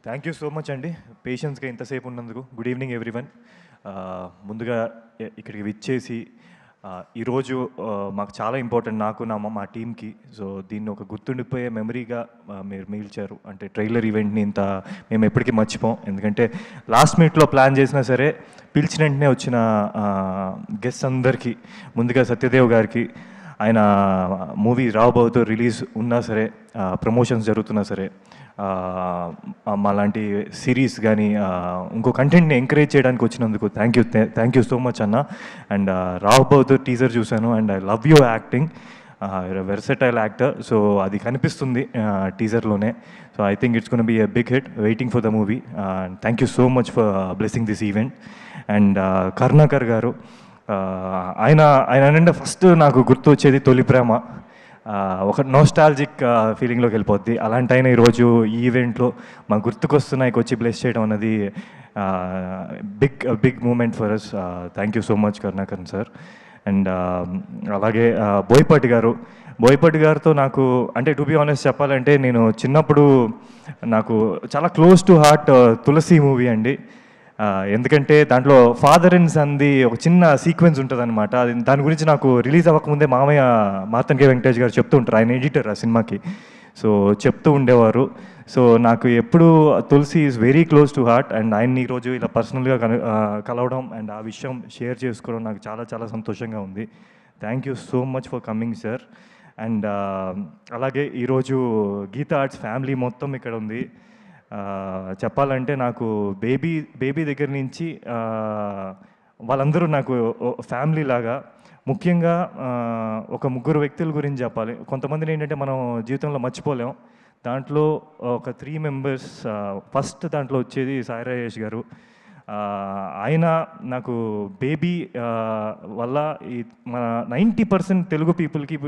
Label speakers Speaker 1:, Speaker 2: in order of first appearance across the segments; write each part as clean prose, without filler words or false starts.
Speaker 1: Thank you so much అండి పేషెన్స్గా ఇంతసేపు ఉన్నందుకు. Good evening everyone. ముందుగా ఇక్కడికి విచ్చేసి ఈరోజు మాకు చాలా ఇంపార్టెంట్, నాకు మా టీంకి. సో దీన్ని ఒక గుర్తుండిపోయే మెమరీగా మీరు మిగిల్చారు. అంటే ట్రైలర్ ఈవెంట్ని ఇంత మేము ఎప్పటికీ మర్చిపోం. ఎందుకంటే లాస్ట్ మినిట్లో ప్లాన్ చేసినా సరే పిలిచిన వెంటనే వచ్చిన గెస్ట్ అందరికీ, ముందుగా సత్యదేవ్ గారికి, ఆయన మూవీ రాబోతూ రిలీజ్ ఉన్నా సరే, ప్రమోషన్స్ జరుగుతున్నా సరే, మాలాంటి సిరీస్ కానీ ఇంకో కంటెంట్ని ఎంకరేజ్ చేయడానికి వచ్చినందుకు థ్యాంక్ యూ సో మచ్ అన్న. అండ్ రాబోతూ టీజర్ చూశాను and I love your acting, versatile actor. So అది కనిపిస్తుంది టీజర్లోనే. So I think it's gonna be a big hit. Waiting for the movie. Thank you so much for blessing this event. And Karunakar garu, ఆయన అంటే first నాకు గుర్తు వచ్చేది తొలి ప్రేమ. ఒక నోస్టాలజిక్ ఫీలింగ్లోకి వెళ్ళిపోద్ది. అలాంటి ఆయన ఈరోజు ఈ ఈవెంట్లో మా గుర్తుకొస్తున్నాయికి వచ్చి బ్లెస్ చేయడం అన్నది big moment for us. Thank you so much Karunakaran sir. And అలాగే బోయపాటి గారితో నాకు, అంటే టు బి ఆనెస్ట్ చెప్పాలంటే, నేను చిన్నప్పుడు నాకు చాలా close to heart Tulasi movie అండి. ఎందుకంటే దాంట్లో ఫాదర్ అండ్ సన్ది ఒక చిన్న సీక్వెన్స్ ఉంటుంది అనమాట. దాని గురించి నాకు రిలీజ్ అవ్వకముందే మామయ్య మార్తన్ కే వెంకటేష్ గారు చెప్తూ ఉంటారు. ఆయన ఎడిటర్ ఆ సినిమాకి. సో చెప్తూ ఉండేవారు. సో నాకు ఎప్పుడు Tulasi is very close to heart. And ఆయన్ని ఈరోజు ఇలా పర్సనల్గా కలవడం అండ్ ఆ విషయం షేర్ చేసుకోవడం నాకు చాలా చాలా సంతోషంగా ఉంది. Thank you so much for coming sir. And అలాగే ఈరోజు గీతా ఆర్ట్స్ ఫ్యామిలీ మొత్తం ఇక్కడ ఉంది. చెప్పాలంటే నాకు బేబీ దగ్గర నుంచి వాళ్ళందరూ నాకు ఫ్యామిలీ లాగా. ముఖ్యంగా ఒక ముగ్గురు వ్యక్తుల గురించి చెప్పాలి. కొంతమందిని ఏంటంటే మనం జీవితంలో మర్చిపోలేం. దాంట్లో ఒక 3 మెంబర్స్. ఫస్ట్ దాంట్లో వచ్చేది సాయి రాజేష్ గారు. ఆయన నాకు బేబీ వల్ల ఈ మన 90% తెలుగు పీపుల్కి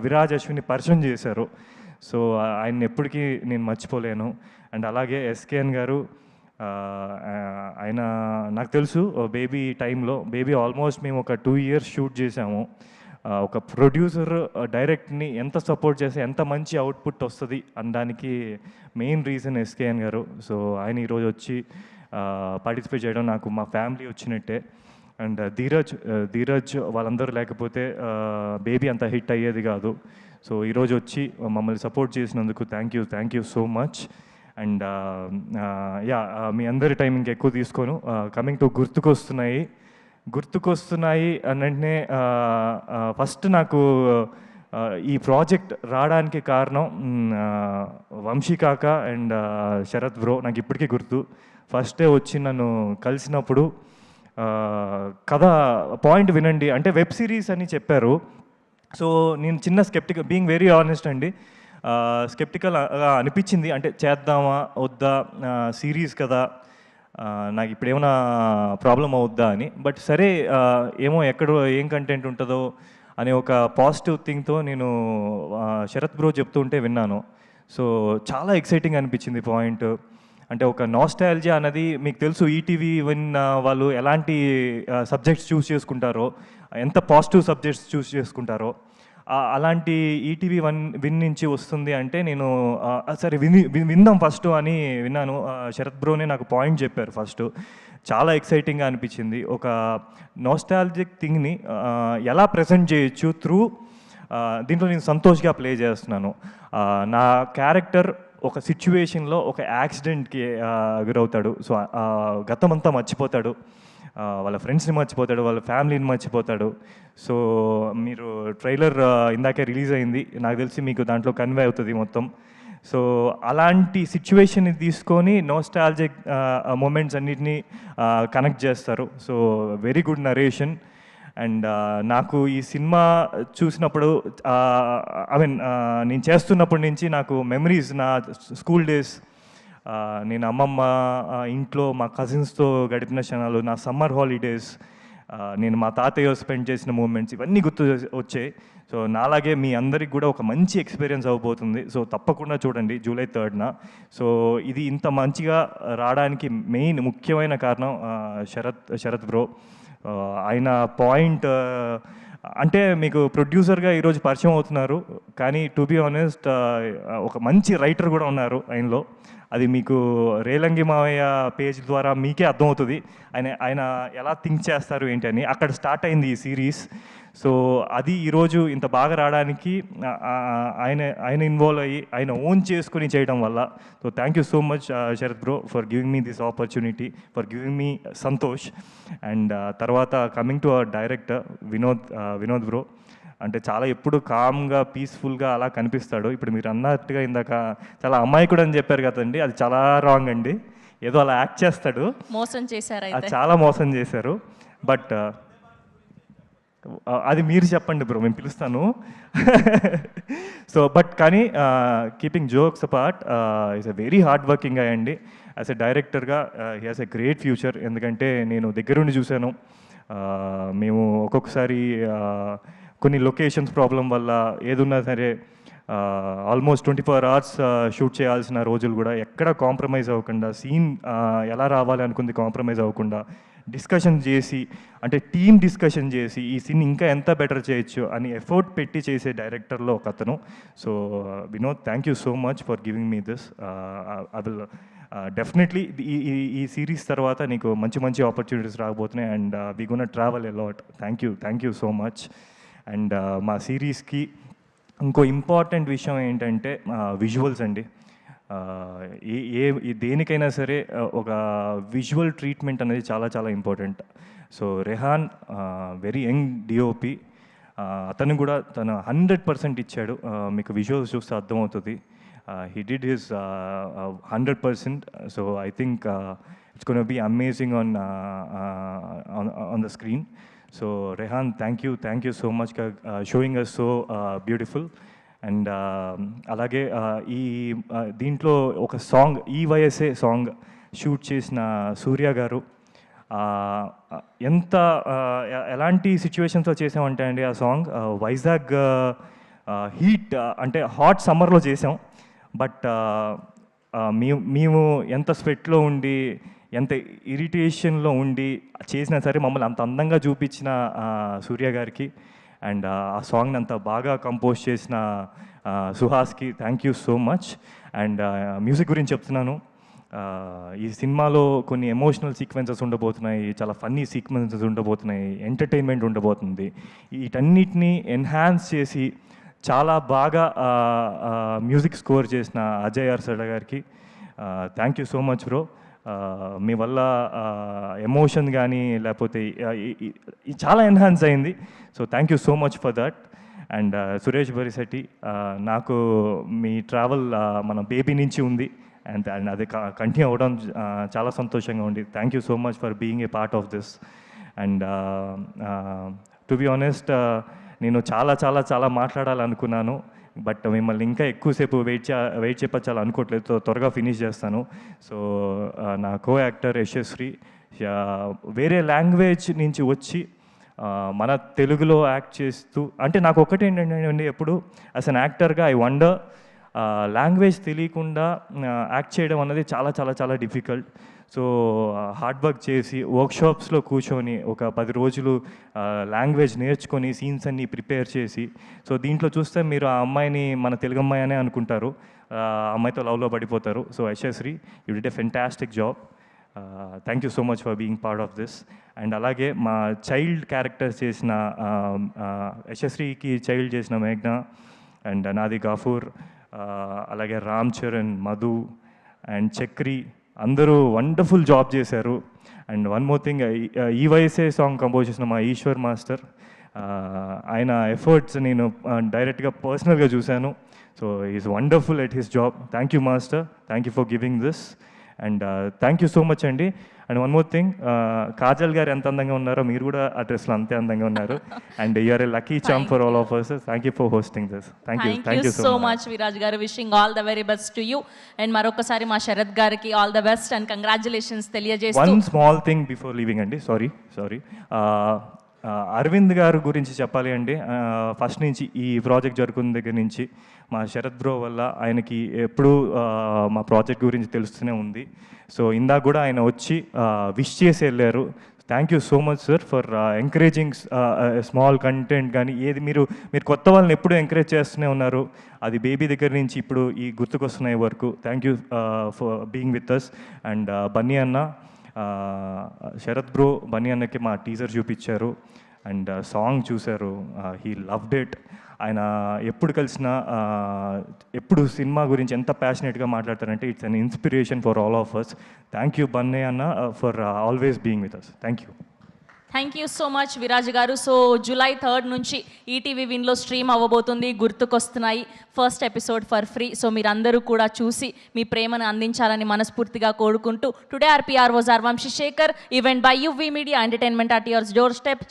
Speaker 1: విరాజ్ అశ్విని పరిచయం చేశారు. సో ఆయన్ని ఎప్పటికీ నేను మర్చిపోలేను. అండ్ అలాగే ఎస్కేఎన్ గారు, ఆయన నాకు తెలుసు బేబీ టైంలో, బేబీ ఆల్మోస్ట్ మేము ఒక 2 years షూట్ చేసాము. ఒక ప్రొడ్యూసర్ డైరెక్ట్ని ఎంత సపోర్ట్ చేస్తే ఎంత మంచి అవుట్పుట్ వస్తుంది అనడానికి మెయిన్ రీజన్ ఎస్కేఎన్ గారు. సో ఆయన ఈరోజు వచ్చి పార్టిసిపేట్ చేయడం నాకు మా ఫ్యామిలీ వచ్చినట్టే. అండ్ ధీరజ్ వాళ్ళందరూ లేకపోతే బేబీ అంత హిట్ అయ్యేది కాదు. సో ఈరోజు వచ్చి మమ్మల్ని సపోర్ట్ చేసినందుకు thank you so much. And మీ అందరి టైం ఇంకెక్కువ తీసుకోను. కమింగ్ టు గుర్తుకొస్తున్నాయి అనంటే, ఫస్ట్ నాకు ఈ ప్రాజెక్ట్ రావడానికి కారణం వంశీ కాక అండ్ శరత్ బ్రో. నాకు ఇప్పటికీ గుర్తు. ఫస్ట్ డే వచ్చి నన్ను కలిసినప్పుడు కథ పాయింట్ వినండి అంటే వెబ్ సిరీస్ అని చెప్పారు. సో నేను చిన్న స్కెప్టికల్, బీయింగ్ వెరీ ఆనెస్ట్ అండి, స్కెప్టికల్ అనిపించింది. అంటే చేద్దామా వద్దా, సిరీస్ కదా, నాకు ఇప్పుడు ఏమైనా ప్రాబ్లం అవుద్దా అని. బట్ సరే, ఏమో ఎక్కడో ఏం కంటెంట్ ఉంటుందో అనే ఒక పాజిటివ్ థింగ్తో నేను శరత్ బ్రో చెప్తుంటే విన్నాను. సో చాలా ఎక్సైటింగ్ అనిపించింది పాయింట్. అంటే ఒక నాస్టాలజియా అన్నది మీకు తెలుసు. ఈటీవీ వాళ్ళు ఎలాంటి సబ్జెక్ట్స్ చూస్ చేసుకుంటారో, ఎంత పాజిటివ్ సబ్జెక్ట్స్ చూస్ చేసుకుంటారో, అలాంటి ఈటీవీ విన్ నుంచి వస్తుంది. అంటే నేను సరే విందాం ఫస్ట్ అని విన్నాను. శరత్ బ్రోనే నాకు పాయింట్ చెప్పారు ఫస్ట్. చాలా ఎక్సైటింగ్గా అనిపించింది. ఒక నాస్టాలజిక్ థింగ్ని ఎలా ప్రజెంట్ చేయొచ్చు త్రూ దీంట్లో నేను సంతోష్గా ప్లే చేస్తున్నాను. నా క్యారెక్టర్ ఒక సిచ్యువేషన్లో ఒక యాక్సిడెంట్కి గురవుతాడు. సో గతమంతా మర్చిపోతాడు, వాళ్ళ ఫ్రెండ్స్ని మర్చిపోతాడు, వాళ్ళ ఫ్యామిలీని మర్చిపోతాడు. సో మీరు ట్రైలర్ ఇందాకే రిలీజ్ అయింది, నాకు తెలిసి మీకు దాంట్లో కన్వే అవుతుంది మొత్తం. సో అలాంటి సిచ్యువేషన్ని తీసుకొని నోస్టాలజిక్ మూమెంట్స్ అన్నిటినీ కనెక్ట్ చేస్తారు. So very good narration. And నాకు ఈ సినిమా చూసినప్పుడు, నేను చేస్తున్నప్పటి నుంచి నాకు మెమరీస్, నా స్కూల్ డేస్, నేను అమ్మమ్మ ఇంట్లో మా కజిన్స్తో గడిపిన క్షణాలు, నా సమ్మర్ హాలిడేస్, నేను మా తాతయ్య స్పెండ్ చేసిన మూమెంట్స్, ఇవన్నీ గుర్తు వచ్చాయి. సో నాలాగే మీ అందరికి కూడా ఒక మంచి ఎక్స్పీరియన్స్ అవ్వబోతుంది. సో తప్పకుండా చూడండి July 3rd. సో ఇది ఇంత మంచిగా రావడానికి మెయిన్ ముఖ్యమైన కారణం శరత్ బ్రో. ఆయన పాయింట్ అంటే మీకు ప్రొడ్యూసర్గా ఈరోజు పరిచయం అవుతున్నారు, కానీ టు బి ఆనెస్ట్ ఒక మంచి రైటర్ కూడా ఉన్నారు ఆయనలో. అది మీకు రేలంగి మావయ్య పేజ్ ద్వారా మీకే అర్థమవుతుంది ఆయన ఆయన ఎలా థింక్ చేస్తారు ఏంటి అని. అక్కడ స్టార్ట్ అయింది ఈ సిరీస్. సో అది ఈరోజు ఇంత బాగా రావడానికి ఆయన ఆయన ఇన్వాల్వ్ అయ్యి ఆయన ఓన్ చేసుకుని చేయడం వల్ల. So thank you so much Sharath bro for giving me this opportunity, for giving me Santosh. And తర్వాత coming to our director Vinod bro, అంటే చాలా ఎప్పుడు కామ్గా పీస్ఫుల్గా అలా కనిపిస్తాడు. ఇప్పుడు మీరు అన్నట్టుగా ఇందాక చాలా అమాయకుడు అని చెప్పారు కదండి, అది చాలా రాంగ్ అండి. ఏదో అలా యాక్ట్ చేస్తాడు,
Speaker 2: మోసం చేశారు,
Speaker 1: చాలా మోసం చేశారు. బట్ అది మీరు చెప్పండి బ్రో, మేము పిలుస్తాను. సో బట్ కానీ keeping jokes apart, is a very hard working అండి. యాజ్ ఎ డైరెక్టర్గా he has a great future. ఎందుకంటే నేను దగ్గరుండి చూశాను. మేము ఒక్కొక్కసారి కొన్ని లొకేషన్స్ ప్రాబ్లం వల్ల ఏదున్నా సరే ఆల్మోస్ట్ 24 hours షూట్ చేయాల్సిన రోజులు కూడా ఎక్కడ కాంప్రమైజ్ అవ్వకుండా, సీన్ ఎలా రావాలి అనుకుంది కాంప్రమైజ్ అవ్వకుండా డిస్కషన్ చేసి, అంటే టీమ్ డిస్కషన్ చేసి ఈ సీన్ ఇంకా ఎంత బెటర్ చేయొచ్చు అని ఎఫర్ట్ పెట్టి చేసే డైరెక్టర్లో ఒక అతను. So Vinod, thank you so much for giving me this. I will definitely ఈ సిరీస్ తర్వాత నీకు మంచి మంచి ఆపర్చునిటీస్ రాబోతున్నాయి. And we gonna travel a lot. Thank you so much. And మా సిరీస్కి ఇంకో ఇంపార్టెంట్ విషయం ఏంటంటే విజువల్స్ అండి. దేనికైనా సరే ఒక విజువల్ ట్రీట్మెంట్ అనేది చాలా చాలా important. So Rehan very young DOP, అతను కూడా తను 100% ఇచ్చాడు. మీకు విజువల్స్ చూస్తే అర్థమవుతుంది. He did his 100%. So I think it's gonna be amazing on the screen. So Rehan, thank you so much showing us so beautiful. And అలాగే ఈ దీంట్లో ఒక సాంగ్, ఈ వయసే సాంగ్ షూట్ చేసిన సూర్య గారు, ఎంత ఎలాంటి సిచ్యువేషన్స్లో చేసామంటే అండి ఆ సాంగ్ వైజాగ్ హీట్, అంటే హాట్ సమ్మర్లో చేసాం. బట్ మేము ఎంత స్వెట్లో ఉండి, ఎంత ఇరిటేషన్లో ఉండి చేసినా సరే మమ్మల్ని అంత అందంగా చూపించిన సూర్య గారికి, అండ్ ఆ సాంగ్ని అంత బాగా కంపోజ్ చేసిన సుహాస్కి thank you so much. And music గురించి చెప్తున్నాను, ఈ సినిమాలో కొన్ని ఎమోషనల్ సీక్వెన్సెస్ ఉండబోతున్నాయి, చాలా ఫన్నీ సీక్వెన్సెస్ ఉండబోతున్నాయి, ఎంటర్టైన్మెంట్ ఉండబోతుంది. వీటన్నిటిని ఎన్హాన్స్ చేసి చాలా బాగా మ్యూజిక్ స్కోర్ చేసిన అజయ్ ఆర్సడ గారికి thank you so much bro. మీ వల్ల ఎమోషన్ కానీ లేకపోతే చాలా ఎన్హాన్స్ అయింది. So thank you so much for that. And Suresh Barishetti, నాకు మీ ట్రావెల్ మన బేబీ నుంచి ఉంది, అండ్ అది కంటిన్యూ అవ్వడం చాలా సంతోషంగా ఉంది. Thank you so much for being a part of this. And to be honest, నేను చాలా మాట్లాడాలనుకున్నాను, బట్ మిమ్మల్ని ఇంకా ఎక్కువసేపు వెయిట్ చెప్పచ్చాలి అనుకోవట్లేదు. త్వరగా ఫినిష్ చేస్తాను. సో నా కో యాక్టర్ యశస్వి వేరే లాంగ్వేజ్ నుంచి వచ్చి మన తెలుగులో యాక్ట్ చేస్తూ, అంటే నాకు ఒకటి ఏంటంటే ఎప్పుడు యాజ్ అన్ యాక్టర్గా ఐ వండర్, లాంగ్వేజ్ తెలియకుండా యాక్ట్ చేయడం అన్నది చాలా డిఫికల్ట్. సో హార్డ్ వర్క్ చేసి వర్క్షాప్స్లో కూర్చొని ఒక 10 రోజులు లాంగ్వేజ్ నేర్చుకొని సీన్స్ అన్నీ ప్రిపేర్ చేసి, సో దీంట్లో చూస్తే మీరు ఆ అమ్మాయిని మన తెలుగు అమ్మాయి అనే అనుకుంటారు, అమ్మాయితో లవ్లో పడిపోతారు. So Yashasvi, you did a fantastic job. Thank you so much for being part of this. And అలాగే మా చైల్డ్ క్యారెక్టర్స్ చేసిన యశస్వికి చైల్డ్ చేసిన మేఘ్న, అండ్ నాది గాఫూర్, అలాగే రామ్ చరణ్, మధు అండ్ చక్రి, అందరూ వండర్ఫుల్ జాబ్ చేశారు. అండ్ వన్ మోర్ థింగ్, ఈ వయసే సాంగ్ కంపోజ్ చేసిన మా ఈశ్వర్ మాస్టర్, ఆయన ఎఫర్ట్స్ నేను డైరెక్ట్గా పర్సనల్గా చూశాను. So is wonderful at his job. Thank you master, thank you for giving this. And thank you so much అండి. And one more thing, Kajal garu ఎంత అందంగా ఉన్నారో మీరు కూడా ఆ డ్రెస్లో అంతే అందంగా ఉన్నారు. And you're a lucky charm for all of us. Thank you for hosting this. Thank you so much
Speaker 2: Viraj garu. Wishing all the very best to you. And మరొకసారి మా శరత్ గారికి all the best and congratulations తెలియజేస్తూ,
Speaker 1: one small thing before leaving అండి, sorry Aravind garu గురించి చెప్పాలి అండి. First నుంచి ఈ ప్రాజెక్ట్ జరుగుతున్న దగ్గర నుంచి మా శరత్ బ్రో వల్ల ఆయనకి ఎప్పుడూ మా ప్రాజెక్ట్ గురించి తెలుస్తూనే ఉంది. సో ఇందాక కూడా ఆయన వచ్చి విష్ చేసి వెళ్ళారు. Thank you so much sir for encouraging small content కానీ ఏది మీరు కొత్త వాళ్ళని ఎప్పుడు ఎంకరేజ్ చేస్తూనే ఉన్నారు. అది బేబీ దగ్గర నుంచి ఇప్పుడు ఈ గుర్తుకొస్తున్నాయి వరకు. Thank you for being with us. And Bunny అన్న, శరత్ బ్రో బన్నీ అన్నకి మా టీజర్ చూపించారు అండ్ సాంగ్ చూశారు. He loved it. ఆయన ఎప్పుడు కలిసినా ఎప్పుడు సినిమా గురించి ఎంత ప్యాషనెట్గా మాట్లాడతారంటే it's an inspiration for all of us. Thank you Bunny అన్న for always being with us. Thank you.
Speaker 2: Thank you so much Viraj garu. So July 3rd నుంచి ఈటీవీ విన్లో స్ట్రీమ్ అవ్వబోతుంది గుర్తుకొస్తున్నాయి first episode for free. So మీరందరూ కూడా చూసి మీ ప్రేమను అందించాలని మనస్ఫూర్తిగా కోరుకుంటూ today RPR was R Vamshi Shekhar, event by UV media entertainment at yours door step.